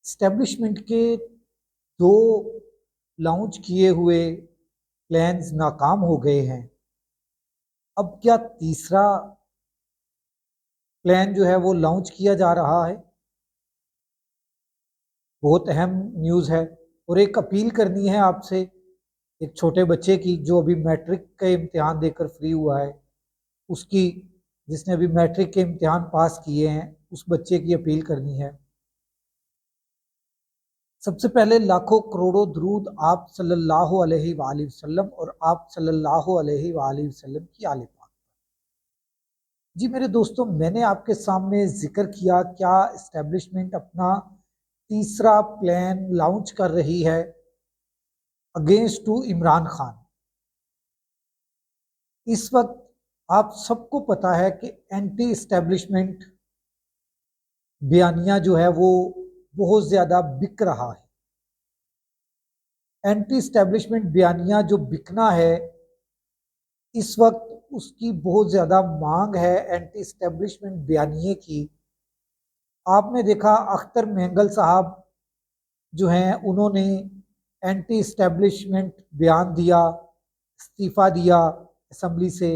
Establishment के दो launch किए हुए प्लान्स नाकाम हो गए हैं। अब क्या तीसरा प्लान जो है वो लॉन्च किया जा रहा है। बहुत अहम न्यूज़ है और एक अपील करनी है आपसे, एक छोटे बच्चे की जो अभी मैट्रिक का इम्तिहान देकर फ्री हुआ है, उसकी, जिसने अभी मैट्रिक के इम्तिहान पास किए हैं, उस बच्चे की अपील करनी है। सबसे पहले लाखों करोड़ों दरूद आप सल्लल्लाहु अलैहि वसल्लम और आप सल्लल्लाहु अलैहि वसल्लम की आले पाक। जी मेरे दोस्तों, मैंने आपके सामने जिक्र किया क्या इस्टेब्लिशमेंट अपना तीसरा प्लान लॉन्च कर रही है अगेंस्ट टू इमरान खान। इस वक्त आप सबको पता है कि एंटी इस्टेब्लिशमेंट बयानिया जो है वो बहुत ज़्यादा बिक रहा है। एंटी इस्टेब्लिशमेंट बयानिया जो बिकना है इस वक्त, उसकी बहुत ज़्यादा मांग है एंटी इस्टेब्लिशमेंट बयानिए की। आपने देखा अख्तर मेंगल साहब जो हैं, उन्होंने एंटी इस्टेब्लिशमेंट बयान दिया, इस्तीफ़ा दिया असम्बली से।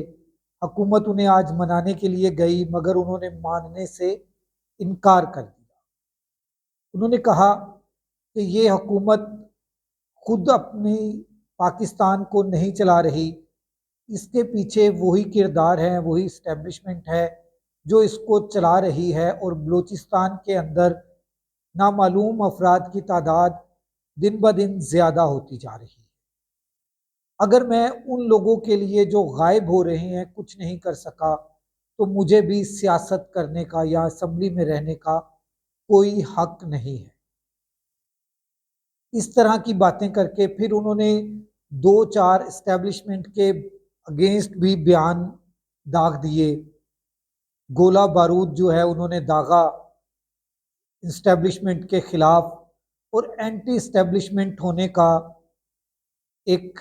हुकूमत उन्हें आज मनाने के लिए गई मगर उन्होंने मानने से इनकार कर दिया। उन्होंने कहा कि ये हुकूमत खुद अपनी पाकिस्तान को नहीं चला रही, इसके पीछे वही किरदार है, वही इस्टेब्लिशमेंट है जो इसको चला रही है। और बलूचिस्तान के अंदर नामालूम अफराद की तादाद दिन ब दिन ज़्यादा होती जा रही है। अगर मैं उन लोगों के लिए जो गायब हो रहे हैं कुछ नहीं कर सका, तो मुझे भी सियासत करने का या असम्बली में रहने का कोई हक नहीं है। इस तरह की बातें करके फिर उन्होंने दो चार इस्टेब्लिशमेंट के अगेंस्ट भी बयान दाग दिए। गोला बारूद जो है उन्होंने दागा इस्टेब्लिशमेंट के खिलाफ, और एंटी इस्टेब्लिशमेंट होने का एक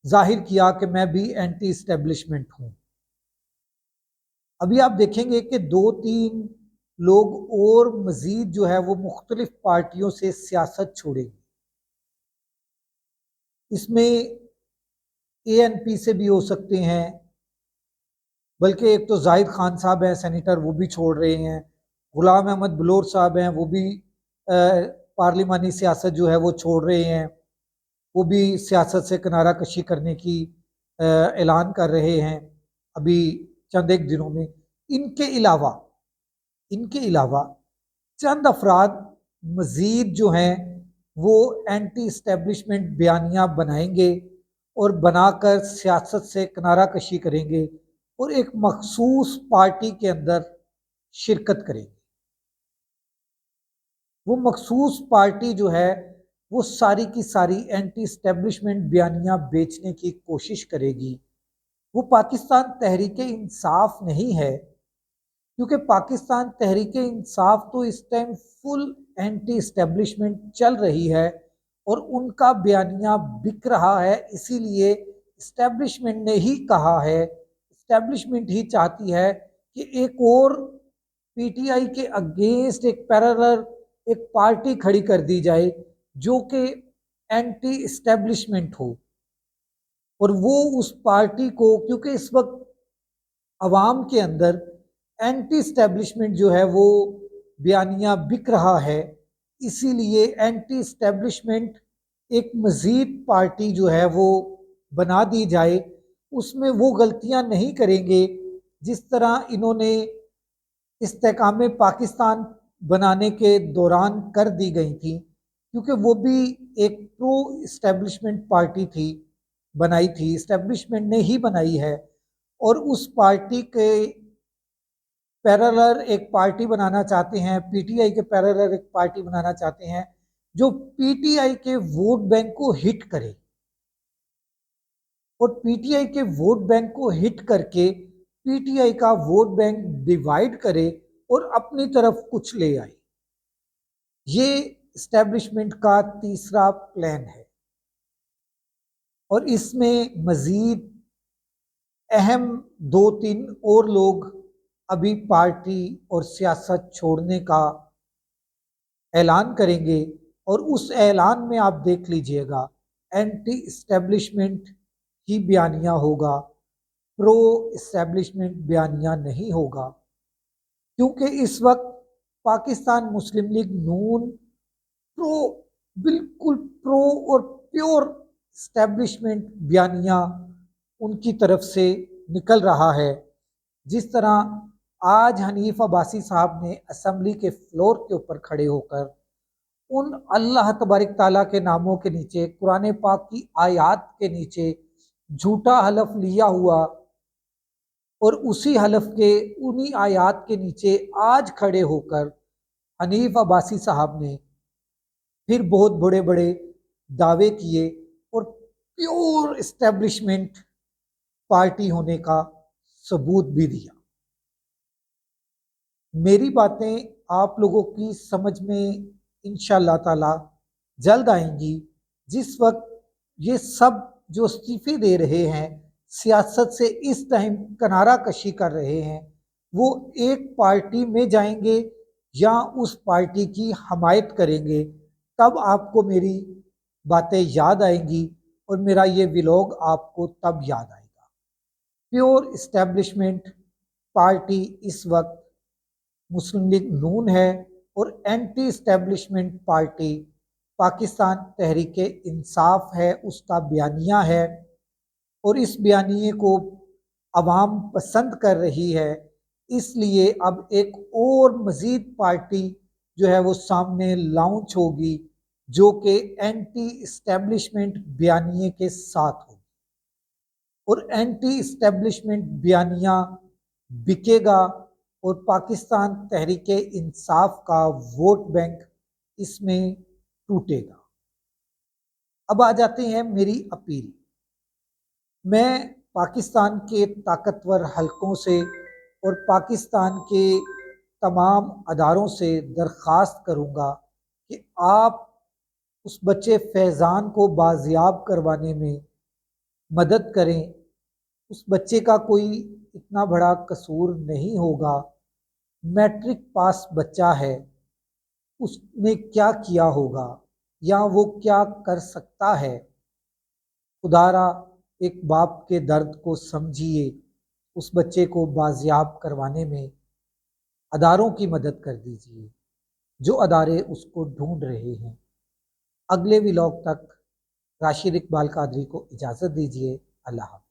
जाहिर किया कि मैं भी एंटी इस्टेब्लिशमेंट हूँ। अभी आप देखेंगे कि दो तीन लोग और मजीद जो है वो मुख्तलिफ पार्टियों से सियासत छोड़ेंगे। इसमें ANP से भी हो सकते हैं, बल्कि एक तो जाहिद खान साहब हैं सेनेटर, वो भी छोड़ रहे हैं। गुलाम अहमद बलोच साहब हैं, वो भी पार्लिमानी सियासत जो है वो छोड़ रहे हैं। वो भी सियासत से किनारा कशी करने की ऐलान कर रहे हैं अभी चंद एक दिनों में। इनके अलावा इनके अलावा चंद अफराद मजीद जो हैं वो एंटी इस्टेब्लिशमेंट बयानियाँ बनाएंगे और बनाकर सियासत से किनारा कशी करेंगे और एक मखसूस पार्टी के अंदर शिरकत करेंगे। वो मखसूस पार्टी जो है वो सारी की सारी एंटी इस्टेब्लिशमेंट बयानियाँ बेचने की कोशिश करेगी। वो पाकिस्तान तहरीक इंसाफ नहीं है, क्योंकि पाकिस्तान तहरीक इंसाफ तो इस टाइम फुल एंटी इस्टेब्लिशमेंट चल रही है और उनका बयानिया बिक रहा है। इसीलिए इस्टेब्लिशमेंट ने ही कहा है, इस्टेब्लिशमेंट ही चाहती है कि एक और PTI के अगेंस्ट एक पैरेलल एक पार्टी खड़ी कर दी जाए जो कि एंटी इस्टेब्लिशमेंट हो। और वो उस पार्टी को, क्योंकि इस वक्त अवाम के अंदर एंटी इस्टेब्लिशमेंट जो है वो बयानिया बिक रहा है, इसीलिए एंटी इस्टेब्लिशमेंट एक मजीद पार्टी जो है वो बना दी जाए। उसमें वो गलतियां नहीं करेंगे जिस तरह इन्होंने इस्तेकाम पाकिस्तान बनाने के दौरान कर दी गई थी, क्योंकि वो भी एक प्रो इस्टेब्लिशमेंट पार्टी थी, बनाई थी, इस्टेब्लिशमेंट ने ही बनाई है। और उस पार्टी के पैरेलल एक पार्टी बनाना चाहते हैं, PTI के पैरेलल एक पार्टी बनाना चाहते हैं जो PTI के वोट बैंक को हिट करे, और PTI के वोट बैंक को हिट करके PTI का वोट बैंक डिवाइड करे और अपनी तरफ कुछ ले आए। ये इस्टेब्लिशमेंट का तीसरा प्लान है और इसमें मजीद अहम दो तीन और लोग अभी पार्टी और सियासत छोड़ने का ऐलान करेंगे और उस ऐलान में आप देख लीजिएगा एंटी इस्टेब्लिशमेंट ही बयानिया होगा, प्रो इस्टेब्लिशमेंट बयानिया नहीं होगा। क्योंकि इस वक्त पाकिस्तान मुस्लिम लीग नून प्रो, बिल्कुल प्रो और प्योर इस्टेब्लिशमेंट बयानिया उनकी तरफ से निकल रहा है। जिस तरह आज हनीफ अब्बासी साहब ने असम्बली के फ्लोर के ऊपर खड़े होकर उन अल्लाह तबारक ताला के नामों के नीचे, कुरान पाक की आयत के नीचे झूठा हलफ लिया हुआ और उसी हलफ के उन्हीं आयत के नीचे आज खड़े होकर हनीफ अब्बासी साहब ने फिर बहुत बड़े बड़े दावे किए और प्योर इस्टेब्लिशमेंट पार्टी होने का सबूत भी दिया। मेरी बातें आप लोगों की समझ में इंशाअल्लाह ताला जल्द आएंगी। जिस वक्त ये सब जो इस्तीफे दे रहे हैं, सियासत से इस टाइम किनारा कशी कर रहे हैं, वो एक पार्टी में जाएंगे या उस पार्टी की हमायत करेंगे, तब आपको मेरी बातें याद आएंगी और मेरा ये व्लॉग आपको तब याद आएगा। प्योर इस्टेब्लिशमेंट पार्टी इस वक्त मुस्लिम लीग नून है और anti establishment party Pakistan Tehreek Insaf है, उसका बयानिया है और इस बयानिए को अवाम पसंद कर रही है। इसलिए अब एक और मज़ीद पार्टी जो है वो सामने लॉन्च होगी जो कि एंटी इस्टेब्लिशमेंट बयानिए के साथ होगी और एंटी इस्टेब्लिशमेंट बयानिया बिकेगा और पाकिस्तान तहरीक इंसाफ का वोट बैंक इसमें टूटेगा। अब आ जाते हैं मेरी अपील। मैं पाकिस्तान के ताकतवर हलकों से और पाकिस्तान के तमाम अदारों से दरख्वास्त करूँगा कि आप उस बच्चे फैज़ान को बाजियाब करवाने में मदद करें। उस बच्चे का कोई इतना बड़ा कसूर नहीं होगा, मैट्रिक पास बच्चा है, उसने क्या किया होगा या वो क्या कर सकता है। खुदारा एक बाप के दर्द को समझिए, उस बच्चे को बाजियाब करवाने में अदारों की मदद कर दीजिए जो अदारे उसको ढूंढ रहे हैं। अगले व्लॉग तक राशिद इकबाल कादरी को इजाज़त दीजिए। अल्लाह हाफ़िज़।